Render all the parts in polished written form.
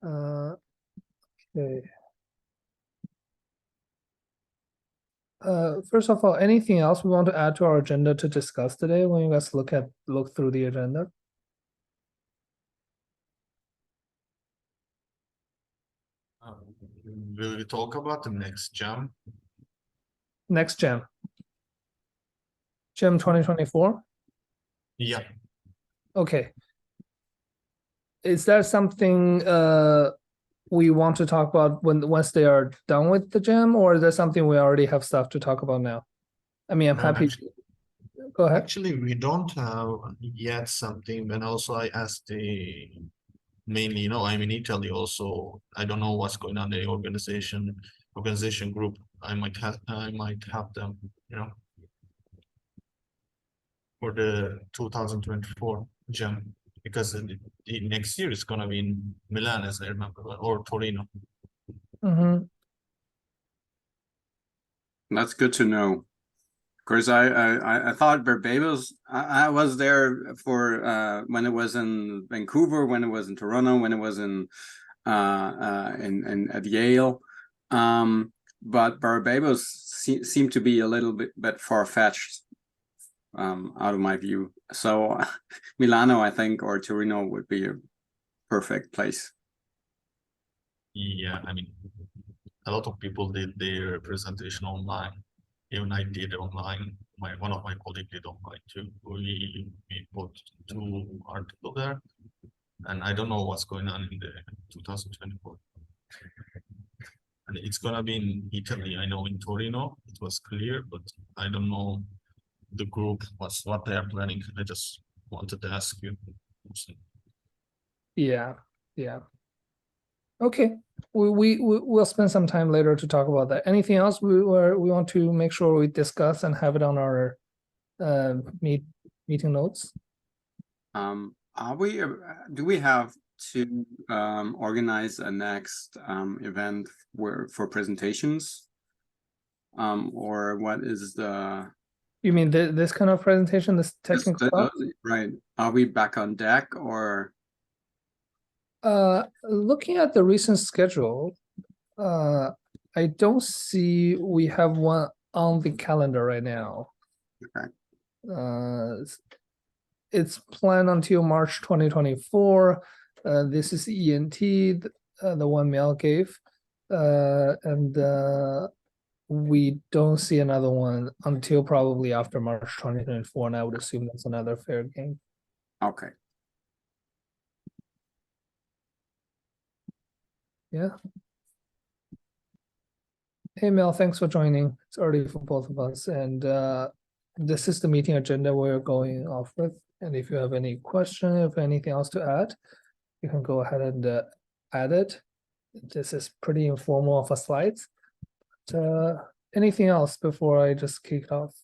Okay. First of all, anything else we want to add to our agenda to discuss today when you guys look through the agenda? Will we talk about the next jam? Next Jam 2024. Yeah. Okay. Is there something we want to talk about once they are done with the jam, or is there something we already have stuff to talk about now? I mean, I'm happy. Go ahead. Actually, we don't have yet something, and also I asked the mainly, I'm in Italy also. I don't know what's going on in the organization group. I might have them, for the 2024 jam, because the next year is gonna be in Milan, as I remember, or Torino. That's good to know. Of course, I thought Barbados. I was there for when it was in Vancouver, when it was in Toronto, when it was in at Yale. But Barbados seemed to be a little bit far-fetched, out of my view. So Milano, I think, or Torino would be a perfect place. Yeah, I mean, a lot of people did their presentation online. Even I did online. One of my colleagues did online too. We put 2 articles there, and I don't know what's going on in the 2024. And it's gonna be in Italy. I know in Torino it was clear, but I don't know the group what they are planning. I just wanted to ask you. Yeah. Okay, we'll spend some time later to talk about that. Anything else we want to make sure we discuss and have it on our meeting notes? Do we have to organize a next event for presentations? Or what is the... You mean this kind of presentation, this technical stuff? Right. Are we back on deck, or? Looking at the recent schedule, I don't see we have one on the calendar right now. Okay. It's planned until March 2024. This is ENT, the one Mel gave, and we don't see another one until probably after March 2024, and I would assume that's another fair game. Okay. Yeah. Hey Mel, thanks for joining. It's early for both of us, and this is the meeting agenda we're going off with. And if you have any question, if anything else to add, you can go ahead and add it. This is pretty informal of a slides. Anything else before I just kick off?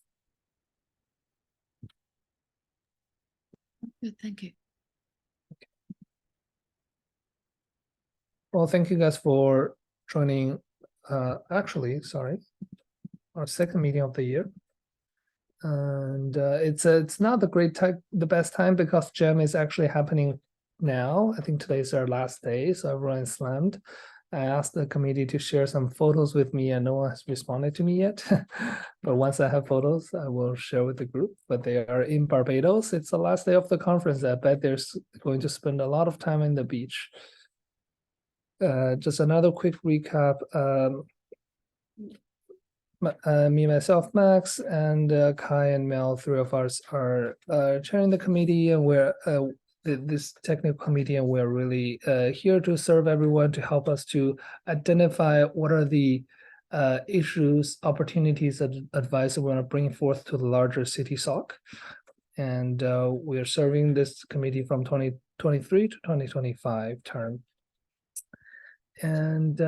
Good, thank you. Okay. Well, thank you guys for joining. Sorry, our second meeting of the year. And it's not the best time, because Jam is actually happening now. I think today's our last day, so everyone is slammed. I asked the committee to share some photos with me, and no one has responded to me yet. But once I have photos, I will share with the group. But they are in Barbados. It's the last day of the conference. I bet they're going to spend a lot of time in the beach. Just another quick recap. Me, myself, Max, and Kai and Mel, 3 of us are chairing the committee, and we're this technical committee, and we're really here to serve everyone, to help us to identify what are the issues, opportunities, and advice that we want to bring forth to the larger CTSoc. And we are serving this committee from 2023 to 2025 term. And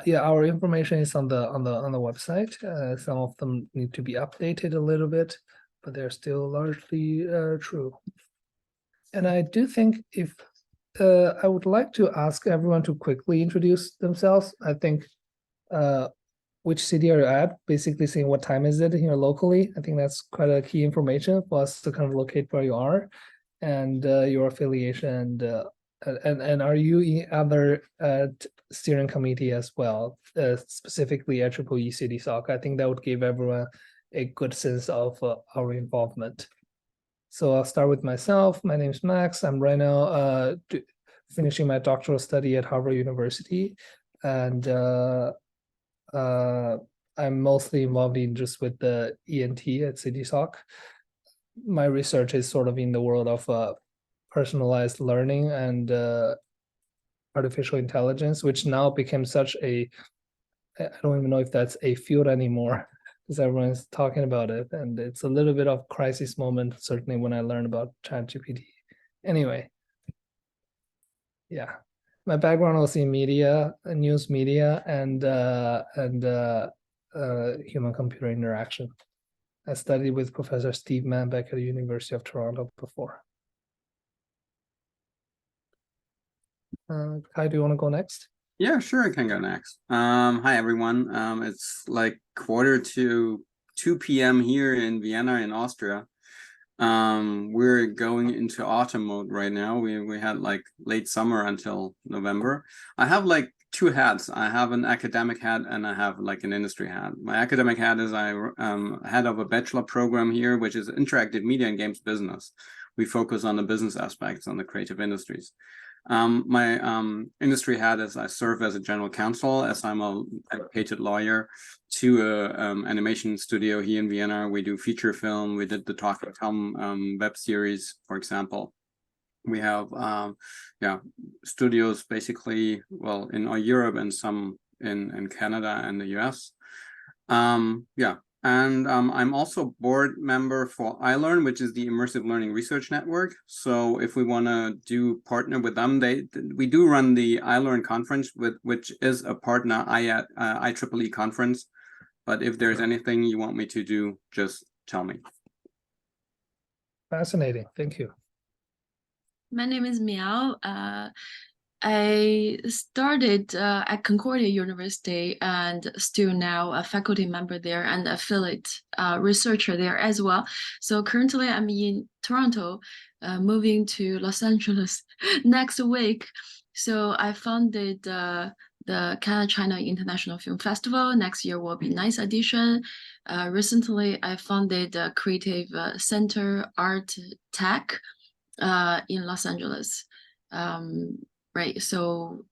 yeah, our information is on the website. Some of them need to be updated a little bit, but they're still largely true. And I do think if I would like to ask everyone to quickly introduce themselves. I think which city are you at, basically saying what time is it here locally. I think that's quite a key information for us to kind of locate where you are, and your affiliation, and and are you in other steering committee as well, specifically IEEE CTSoc? I think that would give everyone a good sense of our involvement. So I'll start with myself. My name is Max. I'm right now finishing my doctoral study at Harvard University, and I'm mostly involved in just with the ENT at CTSoc. My research is sort of in the world of personalized learning and artificial intelligence, which now became such a, I don't even know if that's a field anymore, because everyone's talking about it, and it's a little bit of crisis moment, certainly when I learned about ChatGPT. Anyway, yeah, my background was in media, news media, and human-computer interaction. I studied with Professor Steve Mann back at the University of Toronto before. Kai, do you want to go next? Yeah, sure, I can go next. Hi everyone. It's like 1:45 p.m. here in Vienna in Austria. We're going into autumn mode right now. We had like late summer until November. I have like two hats. I have an academic hat and I have like an industry hat. My academic hat is I head of a bachelor program here, which is interactive media and games business. We focus on the business aspects, on the creative industries. My industry hat is I serve as a general counsel, as I'm a educated lawyer to a animation studio here in Vienna. We do feature film. We did the Talking Tom web series, for example. We have studios basically, well, in Europe and some in Canada and the US. And I'm also board member for iLearn, which is the Immersive Learning Research Network. So if we want to partner with them, we do run the iLearn conference, which is a partner IEEE conference. But if there's anything you want me to do, just tell me. Fascinating. Thank you. My name is Miao. I started at Concordia University and still now a faculty member there and affiliate researcher there as well. So currently I'm in Toronto, moving to Los Angeles next week. So I founded the Canada-China International Film Festival. Next year will be a nice addition. Recently, I founded a creative center, Art Tech, in Los Angeles. Right, so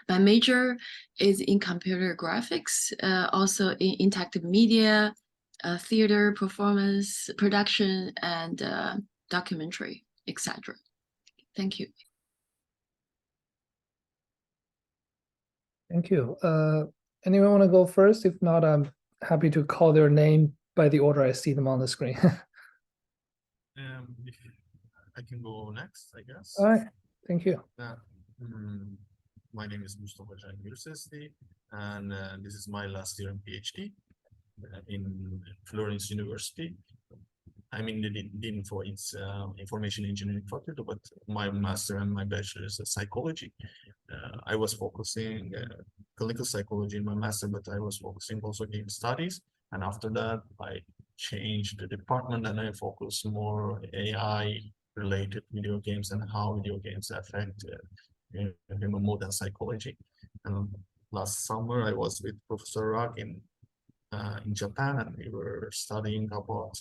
my major is in computer graphics, also in interactive media, theater, performance, production, and documentary, etc. Thank you. Thank you. Anyone want to go first? If not, I'm happy to call their name by the order I see them on the screen. If I can go next, I guess. All right, thank you. My name is Mustafa Can Gürsesli, and this is my last year in PhD in Florence University. I'm in the Dean for its Information Engineering faculty, but my master and my bachelor is psychology. I was focusing clinical psychology in my master, but I was focusing also game studies. And after that, I changed the department and I focus more AI related video games and how video games affect human mood and psychology. And last summer, I was with Professor Rock in Japan, and we were studying about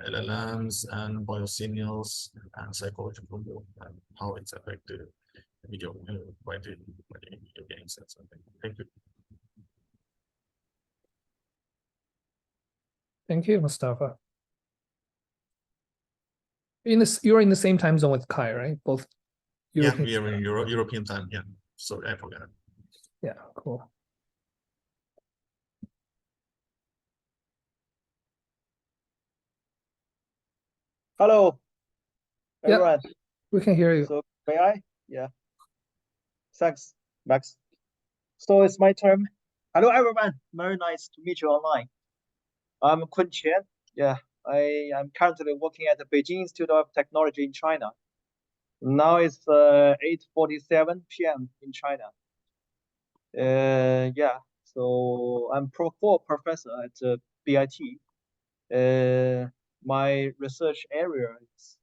LLMs and biosignals and psychological mood and how it's affected video by the video games and something. Thank you. Thank you, Mustafa. You're in the same time zone with Kai, right? Both European. Yeah, we are in European time. Yeah, sorry, I forgot. Yeah, cool. Hello, Yeah. everyone. We can hear you. So may I? Yeah. Thanks, Max. So it's my turn. Hello, everyone. Very nice to meet you online. I'm Kun Qian. Yeah, I am currently working at the Beijing Institute of Technology in China. Now it's 8:47 p.m. in China. Yeah. So I'm full professor at BIT. My research area is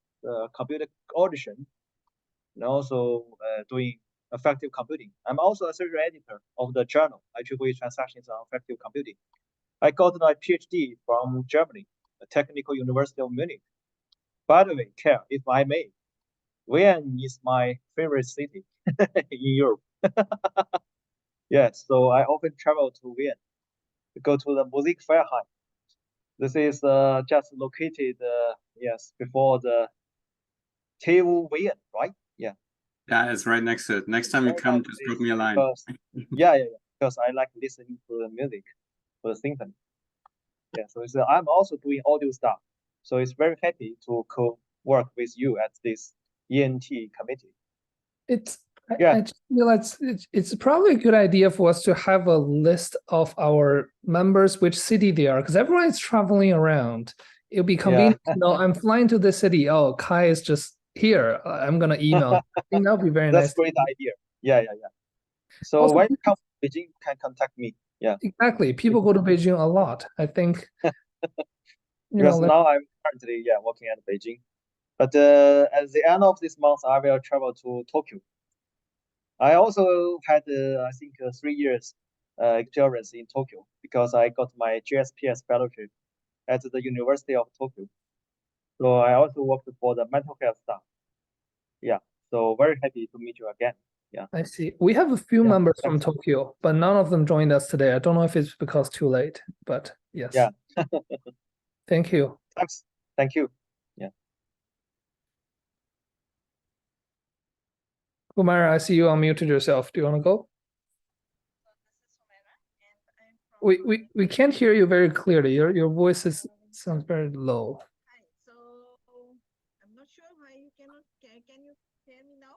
computer audition. and also doing effective computing. I'm also a serial editor of the journal IEEE Transactions on Effective Computing. I got my PhD from Germany, the Technical University of Munich. By the way, Care, if I may, Vienna is my favorite city in Europe. Yes, so I often travel to Vienna to go to the Musikverein. This is just located, yes, before the TU Vienna, right? Yeah. Yeah, it's right next to it. Next time you Very come, nice just place drop me a line. because, yeah, because I like listening to the music, to the symphony. Yeah, so I'm also doing audio stuff. So it's very happy to co-work with you at this ENT committee. Yeah. I just realized it's probably a good idea for us to have a list of our members, which city they are, because everyone is traveling around. It'll be convenient to know I'm flying to this city. Oh, Kai is just here. I'm gonna email. I think that would be very That's nice. great idea. Yeah. So Also, when you come to Beijing, you can contact me. Yeah. exactly. People go to Beijing a lot. I think. Because now I'm currently working at Beijing, but at the end of this month I will travel to Tokyo. I also had I think 3 years experience in Tokyo because I got my GSPS fellowship at the University of Tokyo. So I also worked for the mental health staff. Yeah. So very happy to meet you again. Yeah. I see. We have a few members from Tokyo, but none of them joined us today. I don't know if it's because too late, but yes. Yeah. Thank you. Thanks. Thank you. Yeah. Humara, I see you unmuted yourself. Do you want to go? We can't hear you very clearly. Your voice sounds very low. Hi. So I'm not sure why you cannot. Can you hear me now?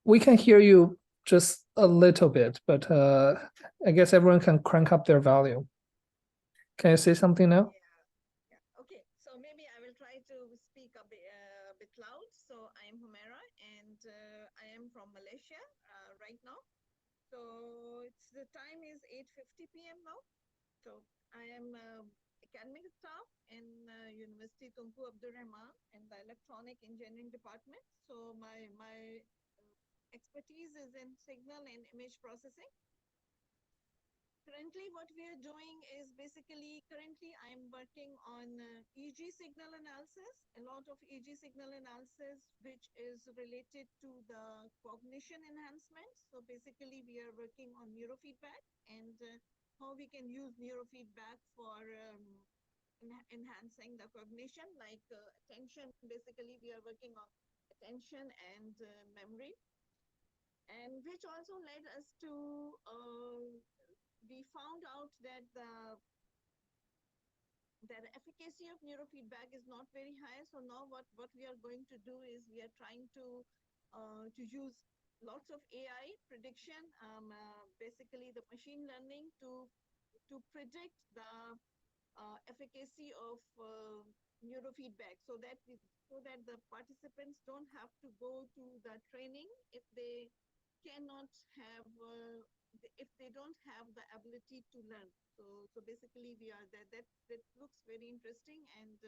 We can hear you just a little bit, but I guess everyone can crank up their volume. Can you say something now? Yeah. Okay. So maybe I will try to speak a bit loud. So I am Humera, and I am from Malaysia right now. So the time is 8:50 p.m. now. So I am academic staff in University Tunku Abdul Rahman in the Electronic Engineering Department. So my expertise is in signal and image processing. Currently, what we are doing is basically, I'm working on EEG signal analysis, a lot of EEG signal analysis, which is related to the cognition enhancement. So basically, we are working on neurofeedback and how we can use neurofeedback for enhancing the cognition, like attention. Basically, we are working on attention and memory, and which also led us to we found out that the efficacy of neurofeedback is not very high. So now what we are going to do is we are trying to use lots of AI prediction, basically the machine learning to predict the efficacy of neurofeedback, so that the participants don't have to go to the training if they cannot have if they don't have the ability to learn. So basically we are that looks very interesting and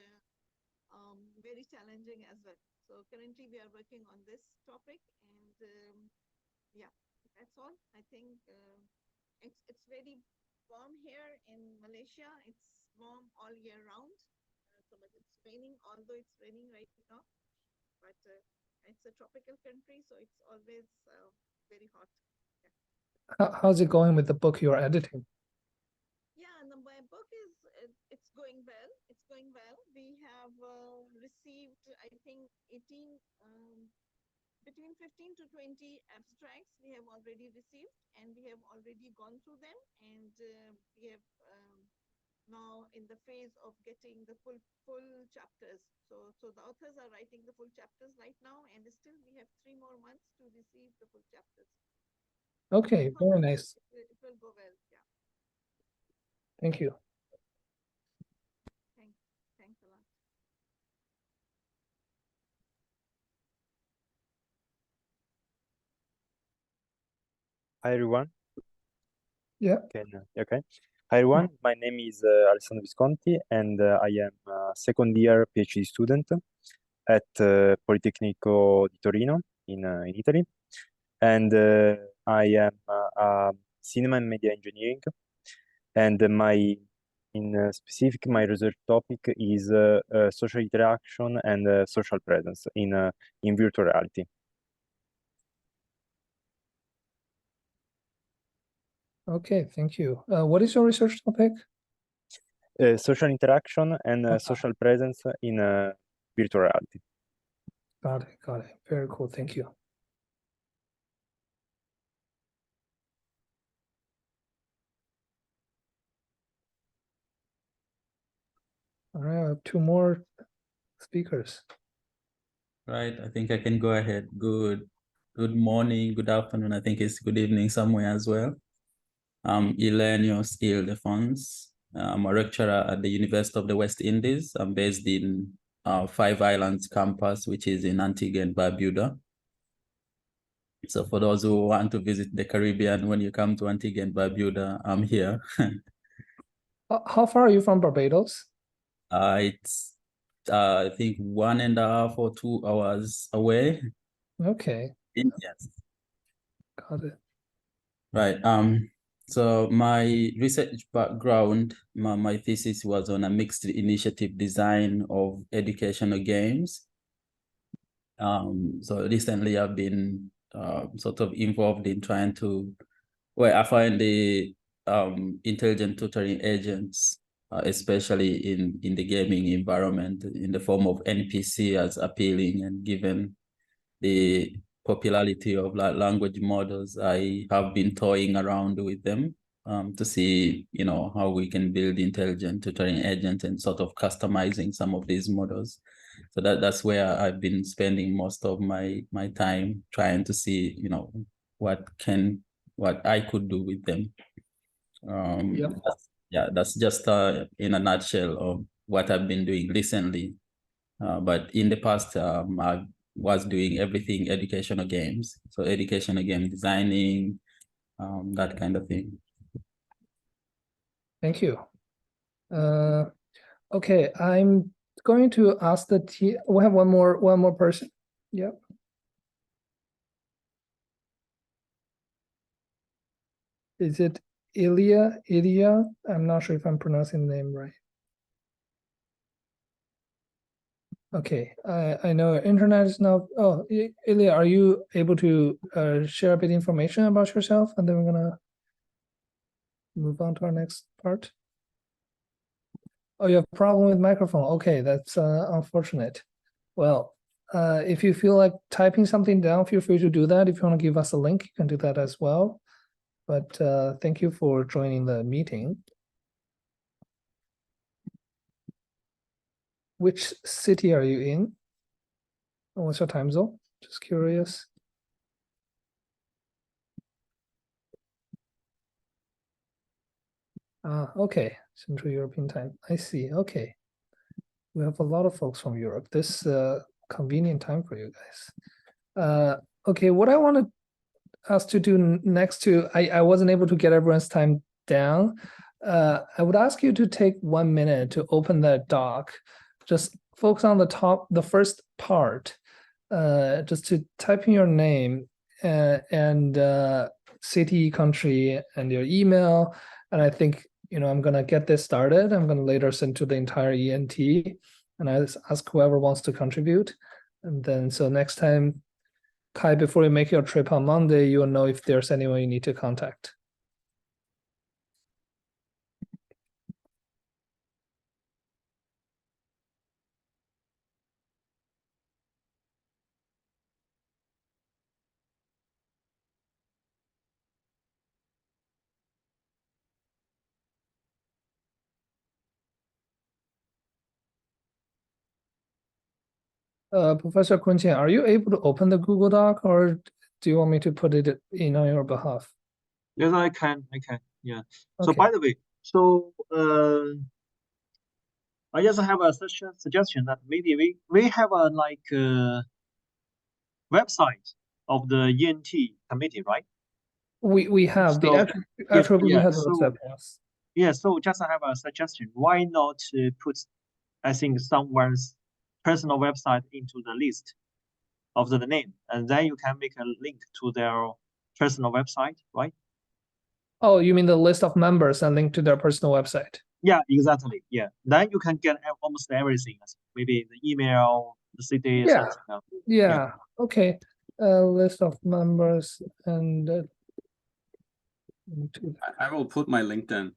very challenging as well. So currently we are working on this topic, and yeah, that's all. I think it's very warm here in Malaysia. It's warm all year round. So but it's raining, although it's raining right now, but it's a tropical country, so it's always very hot. How's it going with the book you're editing? Yeah, my book it's going well. It's going well. We have received, I think, 18 between 15 to 20 abstracts we have already received, and we have already gone through them, and we have now in the phase of getting the full chapters. So the authors are writing the full chapters right now, and still we have 3 more months to receive the full chapters. Okay, very nice. It will go well. Yeah. Thank you. Thanks a lot. Hi everyone. Yeah. Okay. Hi everyone. My name is Alessandro Visconti, and I am a second year PhD student at Politecnico di Torino. in Italy, and I am cinema and media engineering, and in specific my research topic is social interaction and social presence in virtual reality. Okay, thank you. What is your research topic? Social interaction and social presence in virtual reality. Got it, got it. Very cool, thank you. All right, I have two more speakers. Right, I think I can go ahead. Good morning, good afternoon. I think it's good evening somewhere as well. I'm Elenius Ildefons. I'm a lecturer at the University of the West Indies. I'm based in Five Islands campus, which is in Antigua and Barbuda. So for those who want to visit the Caribbean, when you come to Antigua and Barbuda, I'm here. How far are you from Barbados? It's I think 1.5 or 2 hours away. Okay, Yes. got it. Right. So my research background, my thesis was on a mixed initiative design of educational games. So recently I've been sort of involved in trying to, I find the intelligent tutoring agents, especially in the gaming environment, in the form of NPC, as appealing, and given the popularity of language models, I have been toying around with them to see, how we can build intelligent tutoring agents and sort of customizing some of these models. So that's where I've been spending most of my time trying to see, what I could do with them. That's just in a nutshell of what I've been doing recently. But in the past, I was doing everything educational games. So educational game designing, that kind of thing. Thank you. Okay, I'm going to ask the team. We have one more person. Yep. Is it Ilya? I'm not sure if I'm pronouncing the name right. Okay, I know internet is now. Oh, Ilya, are you able to share a bit information about yourself, and then we're gonna move on to our next part? Oh, you have a problem with microphone. Okay, that's unfortunate. Well, if you feel like typing something down, feel free to do that. If you want to give us a link, you can do that as well. But thank you for joining the meeting. Which city are you in? And what's your time zone? Just curious. Okay, Central European time. I see. Okay. We have a lot of folks from Europe. This convenient time for you guys. Okay, what I want to us to do next to, I wasn't able to get everyone's time down. I would ask you to take 1 minute to open that doc. Just focus on the top, the first part, just to type in your name and city, country, and your email. And I think, I'm gonna get this started. I'm gonna later send to the entire ENT, and I ask whoever wants to contribute. And then, so next time, Kai, before you make your trip on Monday, you'll know if there's anyone you need to contact. Professor Kunqian, are you able to open the Google Doc, or do you want me to put it in on your behalf? Yes, I can. Yeah. So Okay. by the way, I just have a suggestion that maybe we have a website of the ENT committee, right? We have the actual we have the website. Yeah, so just have a suggestion. Why not put, I think, someone's personal website into the list? of the name, and then you can make a link to their personal website, right? Oh, you mean the list of members and link to their personal website? Yeah, exactly. Yeah, then you can get almost everything. Maybe the email, the city, Yeah. something else. Yeah. Okay. List of members and into I will put my LinkedIn,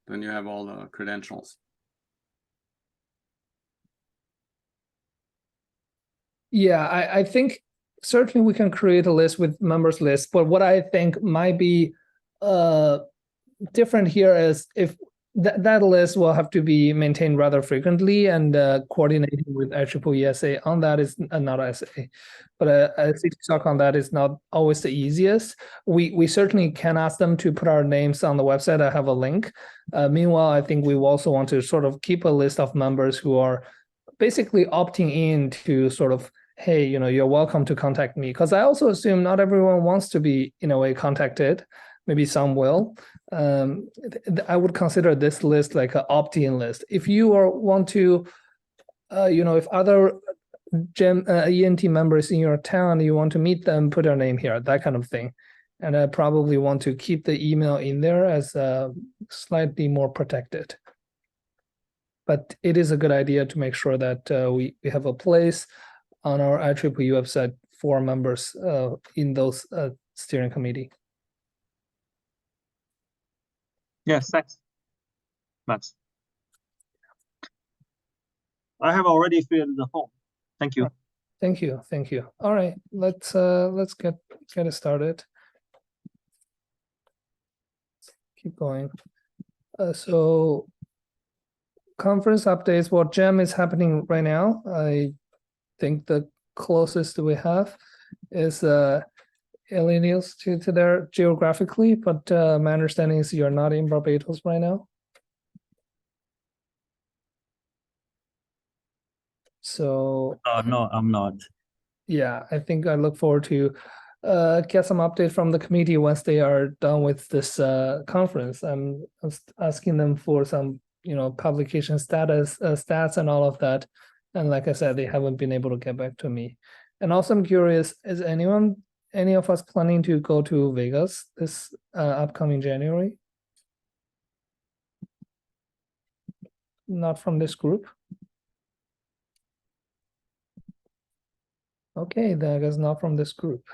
then you have all the credentials. Yeah, I think certainly we can create a list with members list, but what I think might be different here is if that list will have to be maintained rather frequently, and coordinating with IEEE SA on that is not SA, but CTSoc on that is not always the easiest. We certainly can ask them to put our names on the website. I have a link. Meanwhile, I think we also want to sort of keep a list of members who are basically opting in to sort of, hey, you're welcome to contact me, because I also assume not everyone wants to be in a way contacted. Maybe some will. I would consider this list like an opt-in list. If you want to, if other ENT members in your town, you want to meet them, put their name here, that kind of thing. And I probably want to keep the email in there as slightly more protected. But it is a good idea to make sure that we have a place on our IEEE website for members in those steering committee. Yes, thanks, Max. I have already filled the form. Thank you. Thank you. Thank you. All right, let's get it started. Keep going. So conference updates. Well, GEM is happening right now. I think the closest we have is Illinois to there geographically, but my understanding is you're not in Barbados right now. So no, I'm not. yeah, I think I look forward to get some update from the committee once they are done with this conference. I'm asking them for some, publication status, stats and all of that. And like I said, they haven't been able to get back to me. And also I'm curious, is any of us planning to go to Vegas this upcoming January? Not from this group. Okay, then I guess not from this group.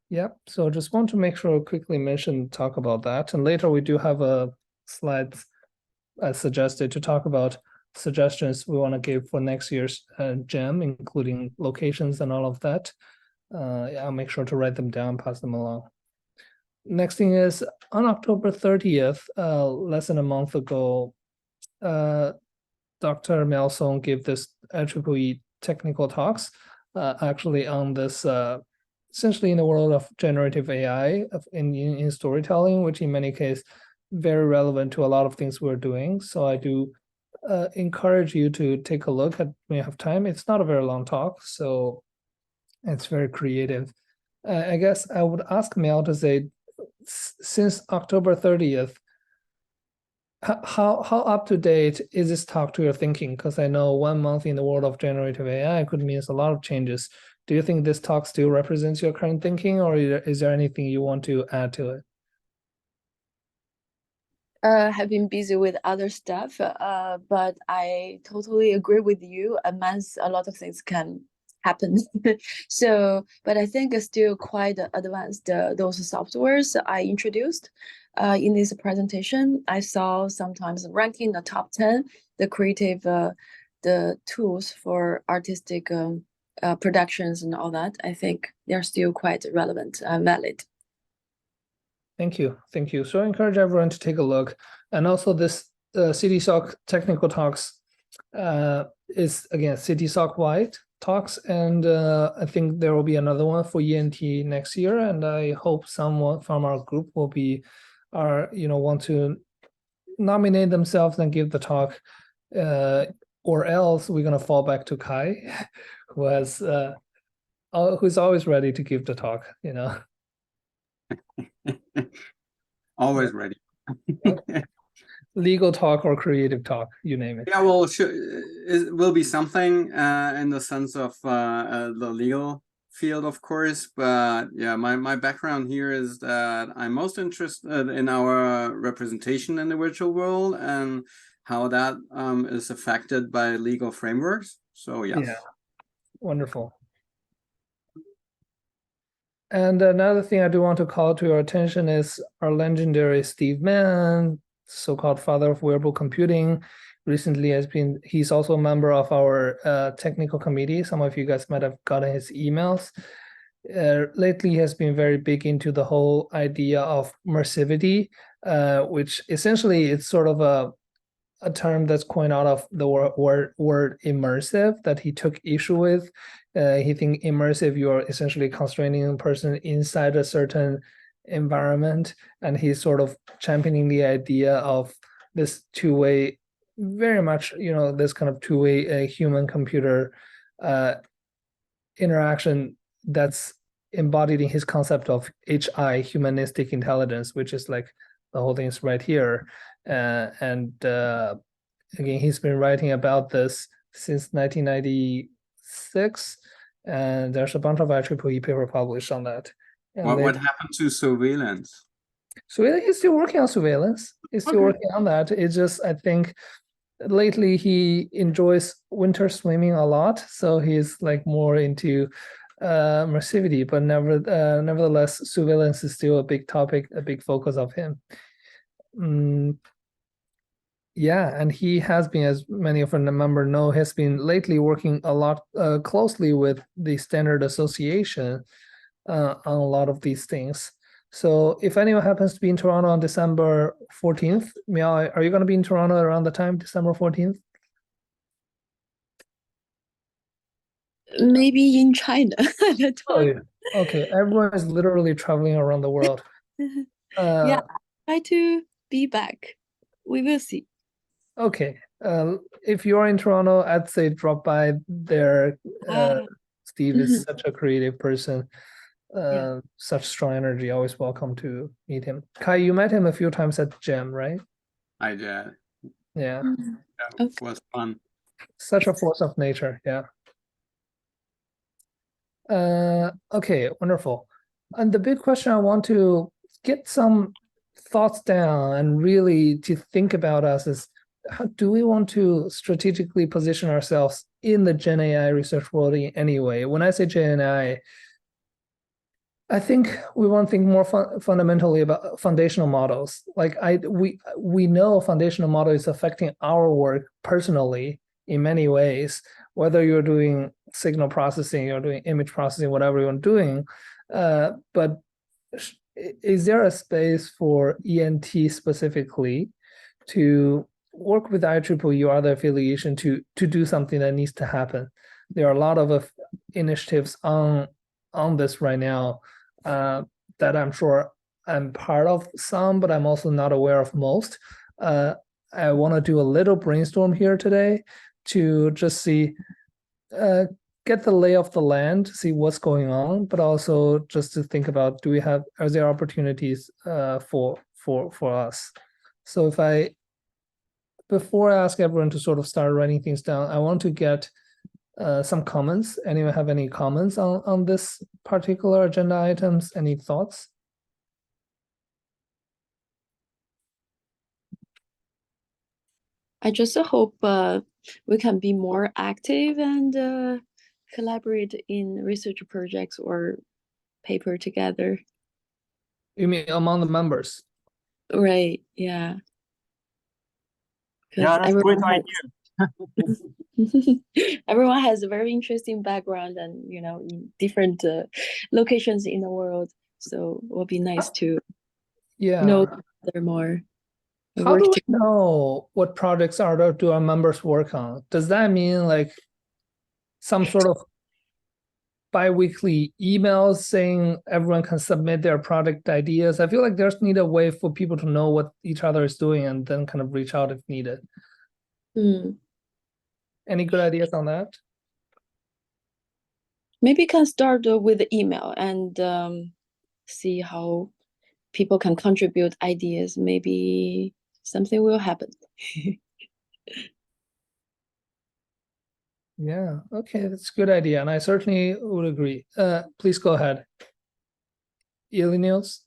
Yeah, so just want to make sure quickly talk about that. And later we do have a slide suggested to talk about suggestions we want to give for next year's GEM, including locations and all of that. I'll make sure to write them down, pass them along. Next thing is on October 30th, less than a month ago, Dr. Miao Song gave this IEEE technical talks, actually on this, essentially in the world of generative AI in storytelling, which in many cases very relevant to a lot of things we're doing. So I do encourage you to take a look at when you have time. It's not a very long talk, so it's very creative. I guess I would ask Mel to say, since October 30th, how up to date is this talk to your thinking? Because I know 1 month in the world of generative AI could mean a lot of changes. Do you think this talk still represents your current thinking, or is there anything you want to add to it? Have been busy with other stuff, but I totally agree with you. A month, a lot of things can happen. So, but I think it's still quite advanced. Those softwares I introduced in this presentation, I saw sometimes ranking the top 10, the creative, the tools for artistic productions and all that. I think they're still quite relevant and valid. Thank you. Thank you. So I encourage everyone to take a look. And also this CTSoc technical talks is, again, CTSoc wide talks. And I think there will be another one for ENT next year. And I hope someone from our group will be, want to nominate themselves and give the talk. Or else we're going to fall back to Kai, who's always ready to give the talk, Always ready. legal talk or creative talk, you name it. Yeah, well, it will be something in the sense of the legal field, of course. But yeah, my background here is that I'm most interested in our representation in the virtual world and how that is affected by legal frameworks. So yes. Yeah, wonderful. And another thing I do want to call to your attention is our legendary Steve Mann, so-called father of wearable computing. Recently he's also a member of our technical committee. Some of you guys might have gotten his emails. Lately he has been very big into the whole idea of immersivity, which essentially it's sort of a term that's coined out of the word immersive that he took issue with. He think immersive, you're essentially constraining a person inside a certain environment, and he's sort of championing the idea of this two-way, very much, this kind of two-way human-computer interaction that's embodied in his concept of HI, humanistic intelligence, which is like the whole thing is right here. And again, he's been writing about this since 1996, and there's a bunch of IEEE paper published on that. And What happened to surveillance? So he's still working on surveillance. He's still working on that. It's just, I think, lately he enjoys winter swimming a lot, so he's like more into immersivity. But nevertheless, surveillance is still a big topic, a big focus of him. Yeah, and he has been, as many of our members know, has been lately working a lot closely with the Standard Association on a lot of these things. So if anyone happens to be in Toronto on December 14th, Miao, are you going to be in Toronto around the time, December 14th? Maybe in China at the Oh, time. yeah. Okay, everyone is literally traveling around the world. Yeah, try to be back. We will see. Okay, if you're in Toronto, I'd say drop by there. Steve is such a creative person, such strong energy. Always welcome to meet him. Kai, you met him a few times at GEM, right? I did. Yeah. It was fun. Such a force of nature, yeah. Okay, wonderful. And the big question I want to get some thoughts down and really to think about us is, how do we want to strategically position ourselves in the Gen AI research world anyway? When I say Gen AI, I think we want to think more fundamentally about foundational models. Like we know foundational model is affecting our work personally in many ways, whether you're doing signal processing, you're doing image processing, whatever you're doing. But is there a space for ENT specifically to work with IEEE or other affiliation to do something that needs to happen? There are a lot of initiatives on this right now that I'm sure I'm part of some, but I'm also not aware of most. I want to do a little brainstorm here today to just see, get the lay of the land, see what's going on, but also just to think about, are there opportunities for us? So before I ask everyone to sort of start writing things down, I want to get some comments. Anyone have any comments on this particular agenda items? Any thoughts? I just hope we can be more active and collaborate in research projects or paper together. You mean among the members? Right, yeah. Yeah, that's a great Everyone idea. everyone has a very interesting background and, in different locations in the world. So it will be nice to know each other more. How do we know what projects do our members work on? Does that mean like some sort of bi-weekly emails saying everyone can submit their project ideas? I feel like there's need a way for people to know what each other is doing and then kind of reach out if needed. Any good ideas on that? Maybe you can start with the email and see how people can contribute ideas. Maybe something will happen. Yeah, okay, that's a good idea, and I certainly would agree. Please go ahead. Niels?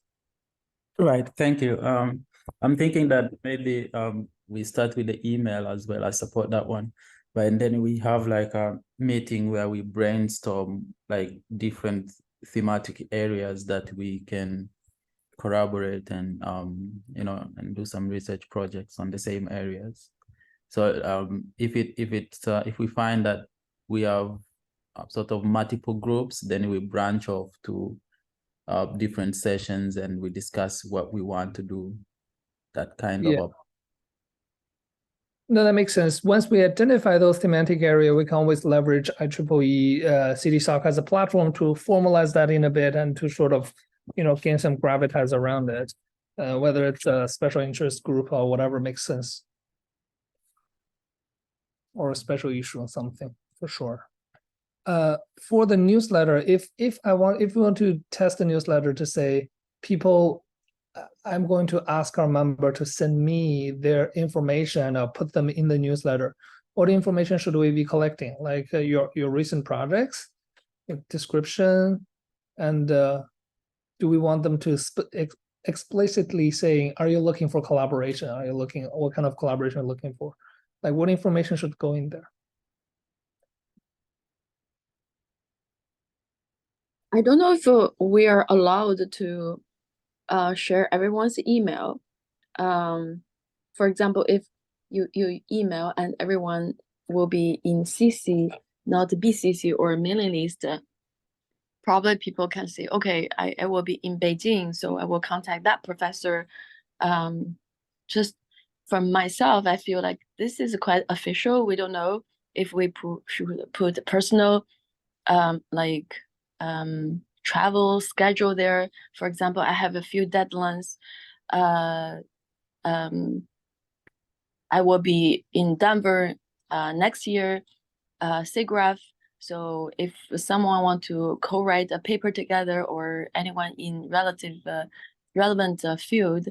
Right, thank you. I'm thinking that maybe we start with the email as well. I support that one. But and then we have like a meeting where we brainstorm like different thematic areas that we can collaborate and and do some research projects on the same areas. So if we find that we have sort of multiple groups, then we branch off to different sessions and we discuss what we want to do. That kind Yeah. of No, that makes sense. Once we identify those thematic area, we can always leverage IEEE CTSoc as a platform to formalize that in a bit and to sort of, gain some gravitas around it, whether it's a special interest group or whatever makes sense. Or a special issue or something, for sure. For the newsletter, if we want to test the newsletter to say, people, I'm going to ask our member to send me their information or put them in the newsletter. What information should we be collecting? Like your recent projects, description, and do we want them to explicitly saying, are you looking for collaboration? Are you looking, what kind of collaboration are you looking for? Like what information should go in there? I don't know if we are allowed to share everyone's email. For example, if you email and everyone will be in CC, not BCC or mailing list, probably people can say, okay, I will be in Beijing, so I will contact that professor. Just from myself, I feel like this is quite official. We don't know if we should put personal travel schedule there. For example, I have a few deadlines. I will be in Denver next year, SIGGRAPH. So if someone want to co-write a paper together or anyone in relevant field,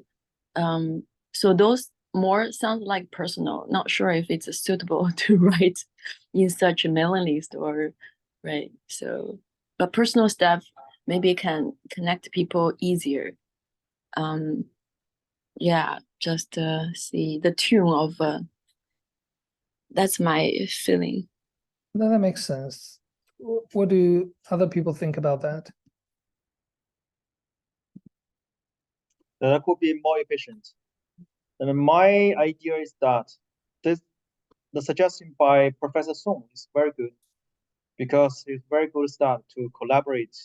so those more sound like personal. Not sure if it's suitable to write in such a mailing list or right. So, but personal stuff maybe can connect people easier. Yeah, just see the tune of. That's my feeling. No, that makes sense. What do other people think about that? That could be more efficient. And my idea is that the suggestion by Professor Song is very good because it's very good start to collaborate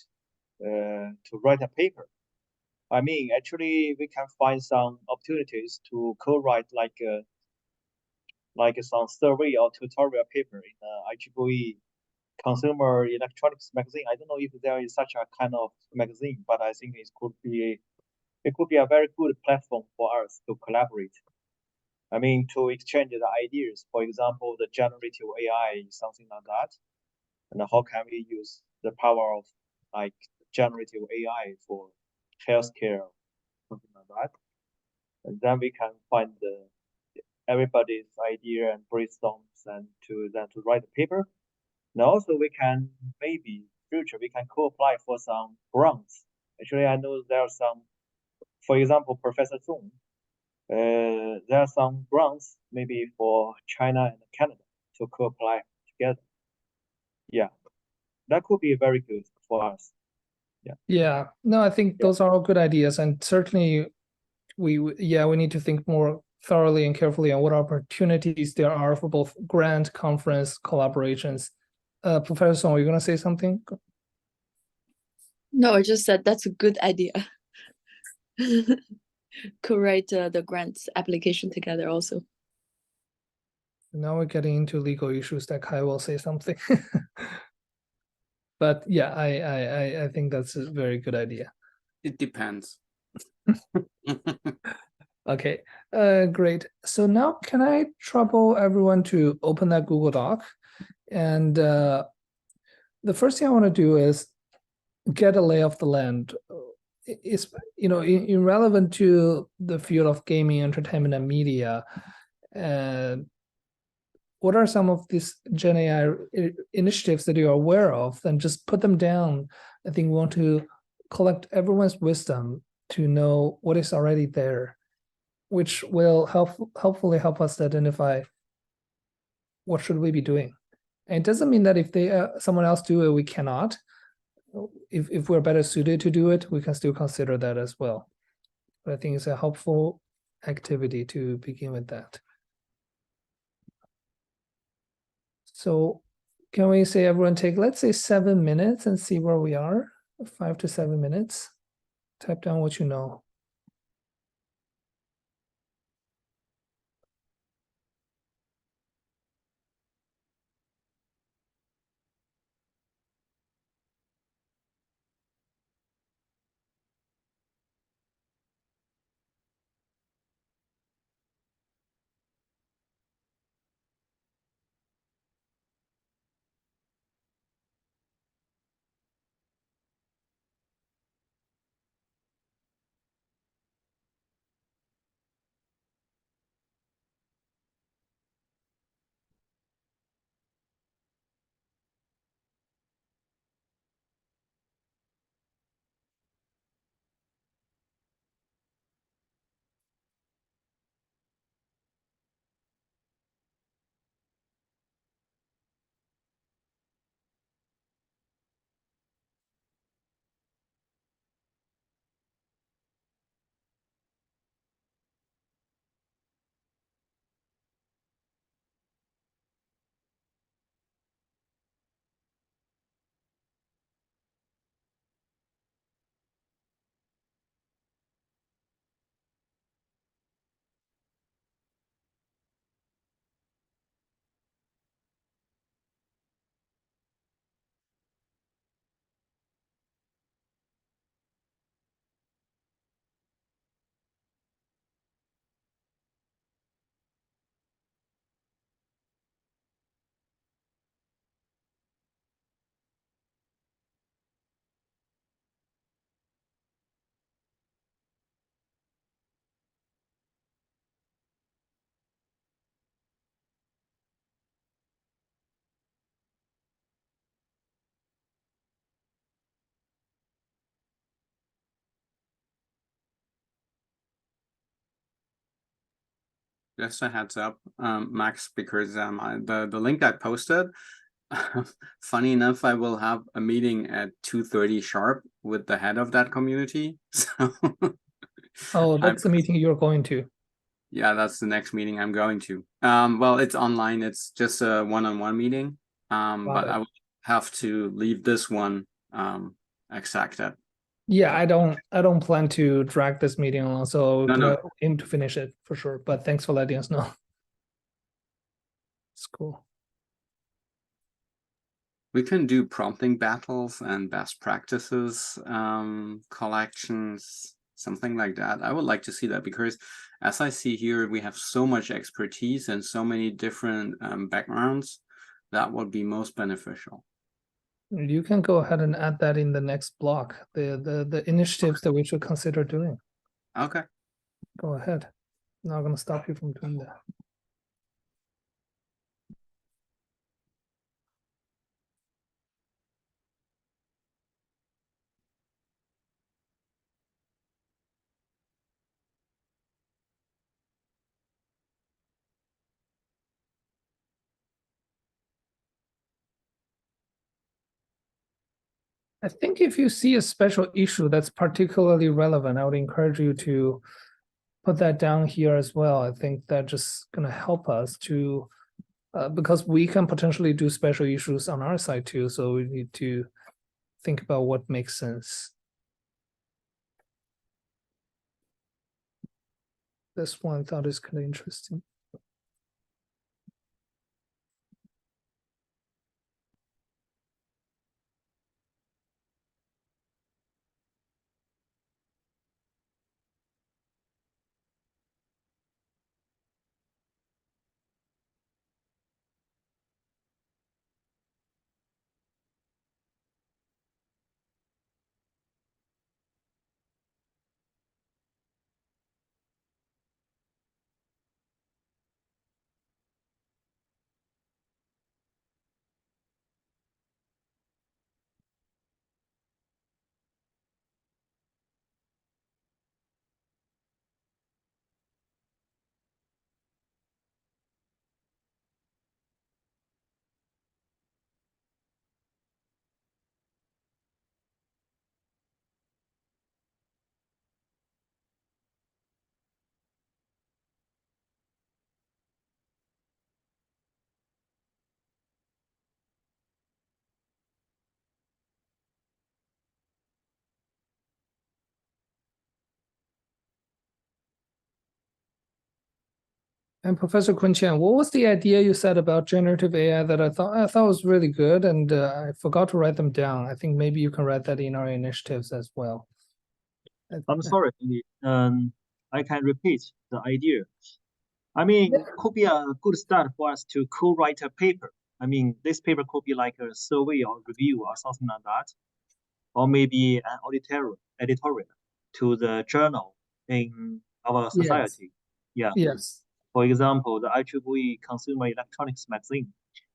to write a paper. I mean, actually, we can find some opportunities to co-write like some survey or tutorial paper in IEEE Consumer Electronics magazine. I don't know if there is such a kind of magazine, but I think it could be a very good platform for us to collaborate. I mean, to exchange the ideas. For example, the generative AI, something like that, and how can we use the power of like generative AI for healthcare, something like that, and then we can find everybody's idea and brainstorms and to write a paper. And also we can maybe future we can co-apply for some grants. Actually, I know there are some, for example, Professor Song, there are some grants maybe for China and Canada to co-apply together. Yeah, that could be very good for us. Yeah, no, I think those are all good ideas, and certainly we need to think more thoroughly and carefully on what opportunities there are for both grant, conference, collaborations. Professor Song, are you going to say something? No, I just said that's a good idea. Could write the grants application together also. Now we're getting into legal issues that Kai will say something. But yeah, I think that's a very good idea. It depends. Okay, great. So now can I trouble everyone to open that Google Doc? And the first thing I want to do is get a lay of the land is, irrelevant to the field of gaming, entertainment, and media. What are some of these Gen AI initiatives that you're aware of? Then just put them down. I think we want to collect everyone's wisdom to know what is already there, which will hopefully help us to identify what should we be doing. And it doesn't mean that if someone else do it, we cannot. If we're better suited to do it, we can still consider that as well. But I think it's a helpful activity to begin with that. So can we say everyone take, let's say 7 minutes and see where we are, 5 to 7 minutes. Type down what you know. Just a heads up, Max, because the link I posted, funny enough, I will have a meeting at 2:30 sharp with the head of that community. So Oh, that's the meeting you're going to. yeah, that's the next meeting I'm going to. Well, it's online. It's just a one-on-one meeting. But I will have to leave this one exacted. Yeah, I don't plan to drag this meeting along, so No, no. aim to finish it for sure. But thanks for letting us know. It's cool. We can do prompting battles and best practices collections, something like that. I would like to see that because as I see here, we have so much expertise and so many different backgrounds that would be most beneficial. You can go ahead and add that in the next block, the initiatives that we should consider doing. Okay. Go ahead. Not gonna stop you from doing that. I think if you see a special issue that's particularly relevant, I would encourage you to put that down here as well. I think that just gonna help us to, because we can potentially do special issues on our side too, so we need to think about what makes sense. This one I thought is kind of interesting. And Professor Quinchen, what was the idea you said about generative AI that I thought was really good, and I forgot to write them down. I think maybe you can write that in our initiatives as well. I'm sorry, I can repeat the idea. I mean, could be a good start for us to co-write a paper. I mean, this paper could be like a survey or review or something like that, or maybe an editorial to the journal in our society. Yeah. Yes. For example, the IEEE Consumer Electronics magazine.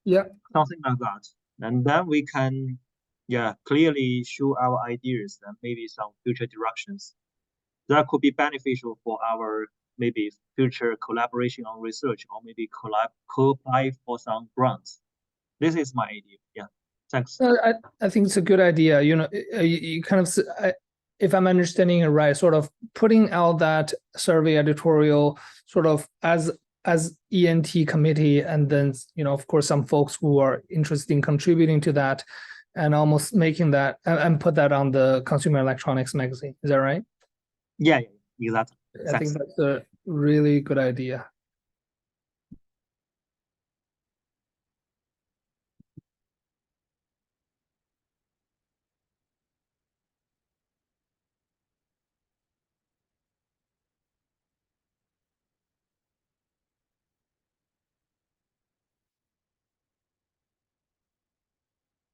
Yeah. Something like that. And then we can, yeah, clearly show our ideas and maybe some future directions. That could be beneficial for our maybe future collaboration on research, or maybe co-apply for some grants. This is my idea. Yeah. Thanks. I think it's a good idea. You know, you kind of, if I'm understanding it right, sort of putting out that survey editorial sort of as ENT committee, and then, you know, of course, some folks who are interested in contributing to that, and almost making that and put that on the Consumer Electronics magazine. Is that right? Yeah, exactly. I think that's a really good idea.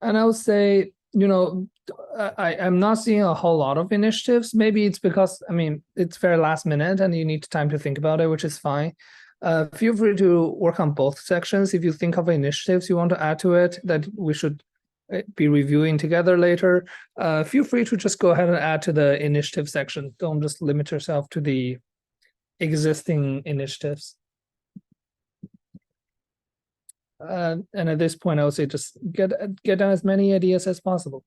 And I would say, you know, I'm not seeing a whole lot of initiatives. Maybe it's because, I mean, it's very last minute and you need time to think about it, which is fine. Feel free to work on both sections. If you think of initiatives you want to add to it that we should be reviewing together later, feel free to just go ahead and add to the initiative section. Don't just limit yourself to the existing initiatives. And at this point, I would say just get down as many ideas as possible.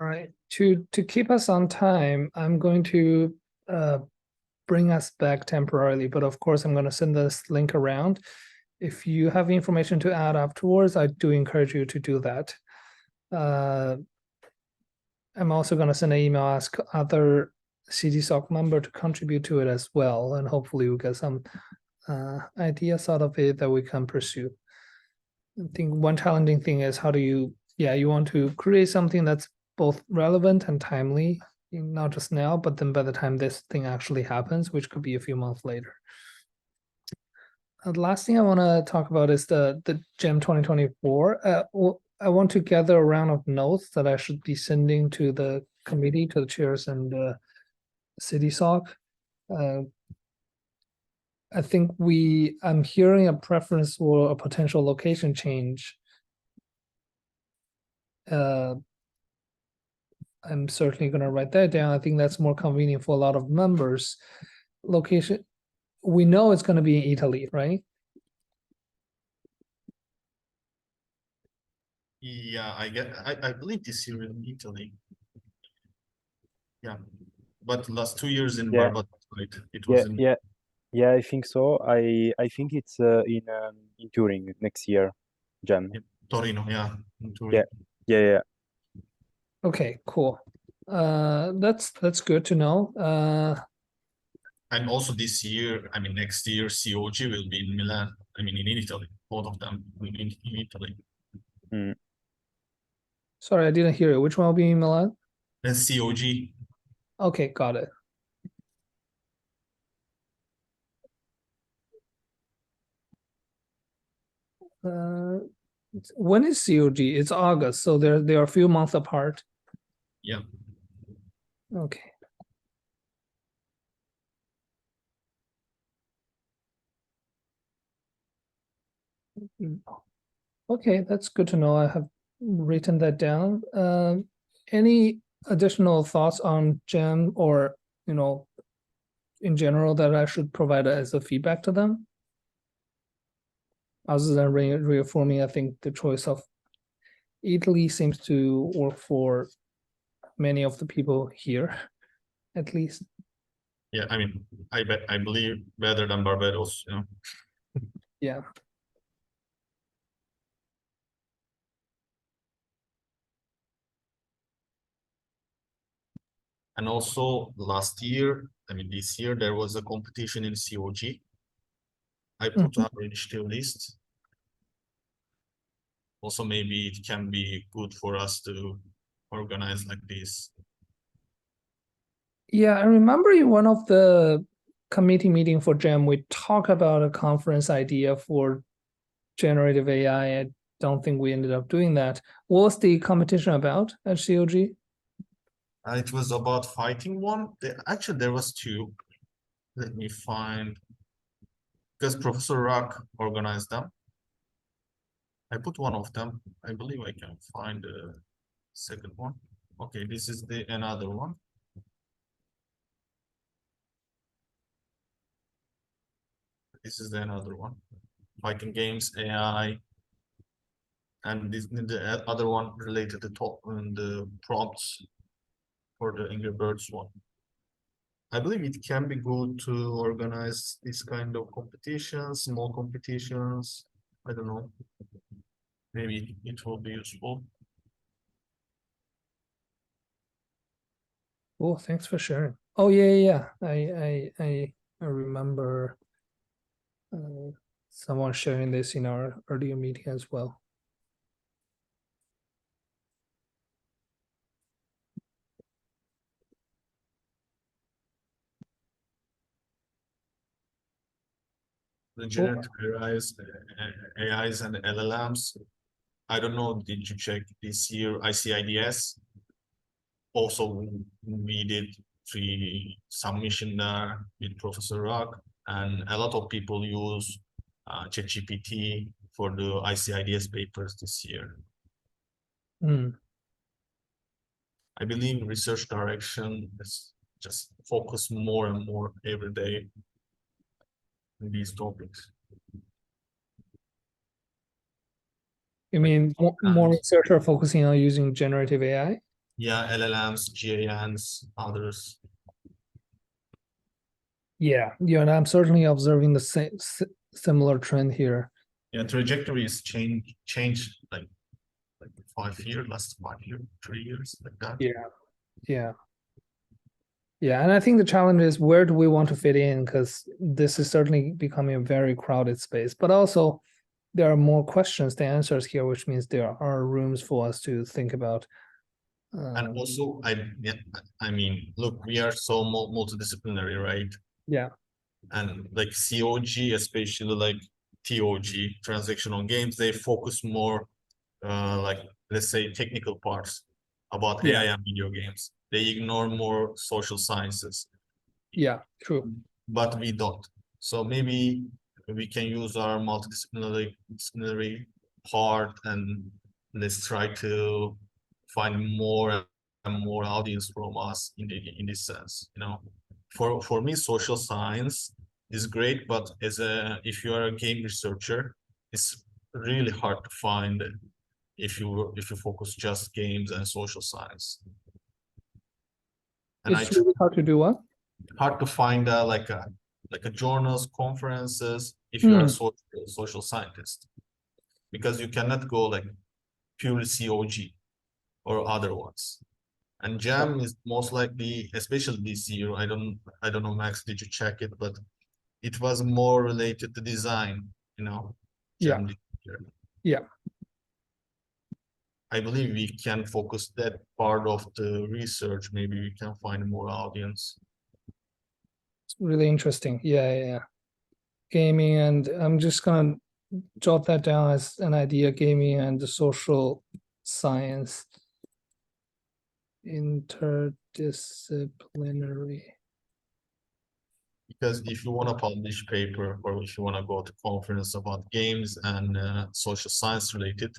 All right, to keep us on time, I'm going to bring us back temporarily, but of course I'm going to send this link around. If you have information to add afterwards, I do encourage you to do that. I'm also going to send an email, ask other CTSoc member to contribute to it as well, and hopefully we'll get some ideas out of it that we can pursue. I think one challenging thing is how do you, you want to create something that's both relevant and timely, not just now, but then by the time this thing actually happens, which could be a few months later. The last thing I want to talk about is the GEM 2024. I want to gather a round of notes that I should be sending to the committee, to the chairs and CTSoc. I think I'm hearing a preference for a potential location change. I'm certainly going to write that down. I think that's more convenient for a lot of members. Location, we know it's going to be in Italy, right? Yeah, I believe this year in Italy. Yeah, but last 2 years in Barbados, right? It was in Yeah, I think so. I think it's in Turin next year, Jan. Torino, yeah, in Turin. Yeah. Okay, cool. That's good to know. And also this year, I mean, next year, COG will be in Milan. I mean, in Italy, both of them will be in Italy. Sorry, I didn't hear it. Which one will be in Milan? And COG. Okay, got it. When is COG? It's August, so they are a few months apart. Yeah. Okay. Okay, that's good to know. I have written that down. Any additional thoughts on GEM or, in general that I should provide as a feedback to them? Other than reaffirming, I think the choice of Italy seems to work for many of the people here, at least. Yeah, I mean, I believe better than Barbados, Yeah. And also last year, I mean, this year, there was a competition in COG. I put our initiative list. Also, maybe it can be good for us to organize like this. Yeah, I remember in one of the committee meeting for GEM, we talked about a conference idea for generative AI. I don't think we ended up doing that. What was the competition about at COG? It was about fighting one. Actually, there was two. Let me find, because Professor Rock organized them. I put one of them. I believe I can find the second one. Okay, this is another one. This is another one. Fighting games, AI, and the other one related to the prompts for the Angry Birds one. I believe it can be good to organize this kind of competitions, small competitions. I don't know. Maybe it will be useful. Oh, thanks for sharing. Oh yeah. I remember someone sharing this in our earlier meeting as well. The generative AIs and LLMs. I don't know, did you check this year ICIDS? Also, we did 3 submission there with Professor Rock, and a lot of people use ChatGPT for the ICIDS papers this year. I believe research direction is just focus more and more every day in these topics. You mean more researchers are focusing on using generative AI? Yeah, LLMs, GANs, others. Yeah, and I'm certainly observing the same similar trend here. Yeah, trajectories change like 5 years, last 5 years, 3 years, like that. Yeah, and I think the challenge is where do we want to fit in, because this is certainly becoming a very crowded space, but also there are more questions than answers here, which means there are rooms for us to think about. And also, I mean, look, we are so multidisciplinary, right? Yeah. And like COG, especially like TOG, transactional games, they focus more like, let's say, technical parts about Yeah. AI and video games. They ignore more social sciences. Yeah, true. But we don't. So maybe we can use our multidisciplinary part, and let's try to find more and more audience from us in this sense. You know, for me, social science is great, but if you are a game researcher, it's really hard to find if you focus just games and social science. And It's really hard to do what? hard to find like a journals, conferences, if you are a social scientist, because you cannot go like purely COG or other ones. And Jam is most likely, especially this year, I don't know, Max, did you check it? But it was more related to design, you know. Jam this year. Yeah. I believe we can focus that part of the research. Maybe we can find more audience. It's really interesting. Yeah. Gaming, and I'm just gonna jot that down as an idea, gaming and the social science. Interdisciplinary. Because if you want to publish paper, or if you want to go to conference about games and social science related,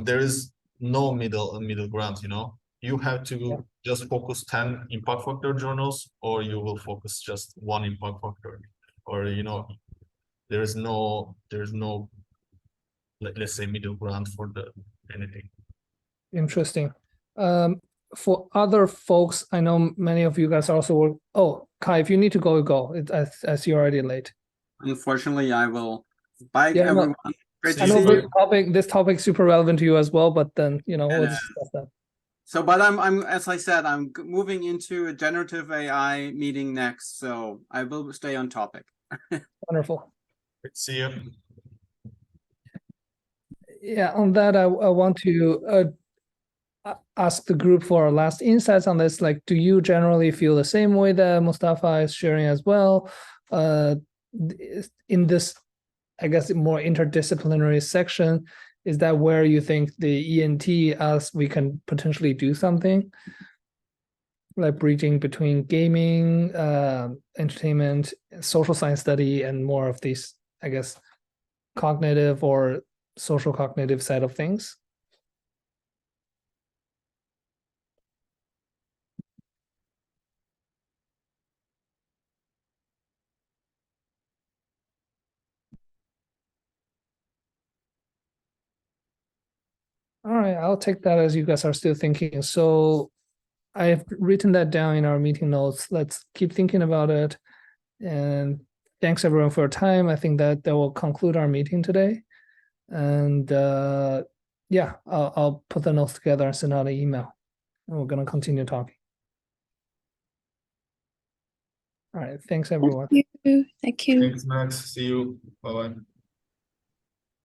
there is no middle ground, you know. You have to just focus 10 impact factor journals, or you will focus just one impact factor, or you know, there's no let's say middle ground for anything. Interesting. For other folks, I know many of you guys also work. Oh, Kai, if you need to go, go. As you're already late. Unfortunately, I will. Bye, Yeah, everyone. Great I to know see you. this topic is super relevant to you as well, but then we'll discuss that. So, but I'm as I said, I'm moving into a generative AI meeting next, so I will stay on topic. Wonderful. Good to see you. Yeah, on that, I want to ask the group for our last insights on this. Like, do you generally feel the same way that Mustafa is sharing as well? In this, I guess, more interdisciplinary section, is that where you think the ENT as we can potentially do something? Like bridging between gaming, entertainment, social science study, and more of these, I guess, cognitive or social cognitive side of things? All right, I'll take that as you guys are still thinking. So I've written that down in our meeting notes. Let's keep thinking about it. And thanks everyone for your time. I think that will conclude our meeting today. And yeah, I'll put the notes together and send out an email. And we're going to continue talking. All right, thanks everyone. Thank you. Thanks, Max. See you. Bye-bye.